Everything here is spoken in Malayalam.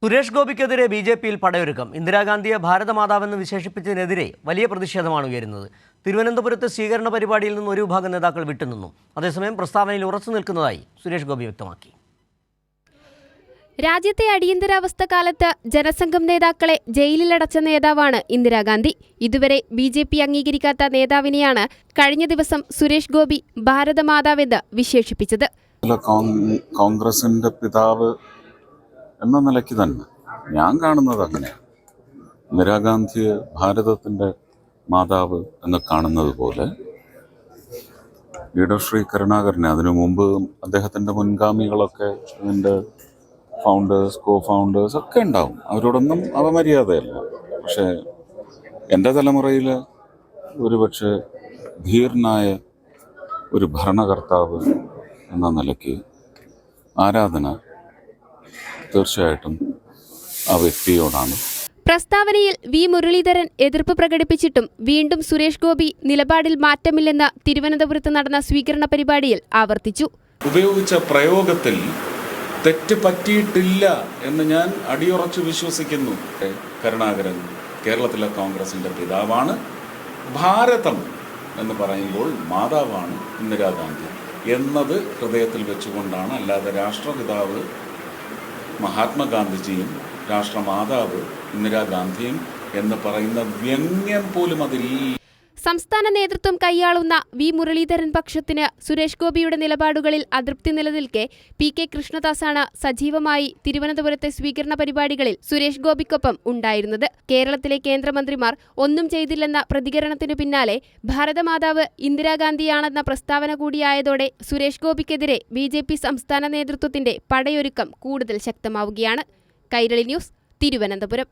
സുരേഷ് ഗോപിക്കെതിരെ ബി.ജെ.പിയിൽ പടയൊരുക്കം. ഇന്ദിരാഗാന്ധിയെ ഭാരതമാതാവെന്ന് വിശേഷിപ്പിച്ചതിനെതിരെ വലിയ പ്രതിഷേധമാണ് ഉയരുന്നത്. തിരുവനന്തപുരത്ത് സ്വീകരണ പരിപാടിയിൽ നിന്ന് ഒരു വിഭാഗം നേതാക്കൾ വിട്ടുനിന്നു. അതേസമയം പ്രസ്താവനയിൽ ഉറച്ചു നിൽക്കുന്നതായി സുരേഷ് ഗോപി വ്യക്തമാക്കി. രാജ്യത്തെ അടിയന്തരാവസ്ഥ കാലത്ത് ജനസംഘം നേതാക്കളെ ജയിലിലടച്ച നേതാവാണ് ഇന്ദിരാഗാന്ധി. ഇതുവരെ ബി.ജെ.പി അംഗീകരിക്കാത്ത നേതാവിനെയാണ് കഴിഞ്ഞ ദിവസം സുരേഷ് ഗോപി ഭാരതമാതാവെന്ന് വിശേഷിപ്പിച്ചത്. കോൺഗ്രസിന്റെ പിതാവ് എന്ന നിലയ്ക്ക് തന്നെ ഞാൻ കാണുന്നത് അങ്ങനെയാണ്. ഇന്ദിരാഗാന്ധിയെ ഭാരതത്തിൻ്റെ മാതാവ് എന്ന് കാണുന്നത് പോലെ ലീഡർ ശ്രീ കരുണാകരനെ, അതിനു മുമ്പ് അദ്ദേഹത്തിൻ്റെ മുൻഗാമികളൊക്കെ ഇതിൻ്റെ ഫൗണ്ടേഴ്സ്, കോ ഫൗണ്ടേഴ്സ് ഒക്കെ ഉണ്ടാവും. അവരോടൊന്നും അപമര്യാദയല്ല. പക്ഷേ എൻ്റെ തലമുറയിൽ ഒരുപക്ഷെ ധീരനായ ഒരു ഭരണകർത്താവ് എന്ന നിലയ്ക്ക് ആരാധന തീർച്ചയായിട്ടും ആ വ്യക്തിയോടാണ്. പ്രസ്താവനയിൽ വി മുരളീധരൻ എതിർപ്പ് പ്രകടിപ്പിച്ചിട്ടും വീണ്ടും സുരേഷ് ഗോപി നിലപാടിൽ മാറ്റമില്ലെന്ന് തിരുവനന്തപുരത്ത് നടന്ന സ്വീകരണ പരിപാടിയിൽ ആവർത്തിച്ചു. ഉപയോഗിച്ച പ്രയോഗത്തിൽ തെറ്റ് പറ്റിയിട്ടില്ല എന്ന് ഞാൻ അടിയുറച്ചു വിശ്വസിക്കുന്നു. കരുണാകരൻ കേരളത്തിലെ കോൺഗ്രസിൻ്റെ പിതാവാണ്. ഭാരതം എന്ന് പറയുമ്പോൾ മാതാവാണ് ഇന്ദിരാഗാന്ധി എന്നത് ഹൃദയത്തിൽ വെച്ചുകൊണ്ടാണ്. അല്ലാതെ രാഷ്ട്രപിതാവ് മഹാത്മാഗാന്ധിജിയും രാഷ്ട്രമാതാവ് ഇന്ദിരാഗാന്ധിയും എന്ന് പറയുന്ന വ്യംഗ്യം പോലും അതിൽ. സംസ്ഥാന നേതൃത്വം കൈയാളുന്ന വി മുരളീധരൻ പക്ഷത്തിന് സുരേഷ് ഗോപിയുടെ നിലപാടുകളിൽ അതൃപ്തി നിലനിൽക്കെ പി.കെ. കൃഷ്ണദാസാണ് സജീവമായി തിരുവനന്തപുരത്തെ സ്വീകരണ പരിപാടികളിൽ സുരേഷ് ഗോപിക്കൊപ്പം ഉണ്ടായിരുന്നത്. കേരളത്തിലെ കേന്ദ്രമന്ത്രിമാർ ഒന്നും ചെയ്തില്ലെന്ന പ്രതികരണത്തിനു പിന്നാലെ ഭാരതമാതാവ് ഇന്ദിരാഗാന്ധിയാണെന്ന പ്രസ്താവന കൂടിയായതോടെ സുരേഷ് ഗോപിക്കെതിരെ ബി.ജെ.പി സംസ്ഥാന നേതൃത്വത്തിന്റെ പടയൊരുക്കം കൂടുതൽ ശക്തമാവുകയാണ്. കൈരളി ന്യൂസ്, തിരുവനന്തപുരം.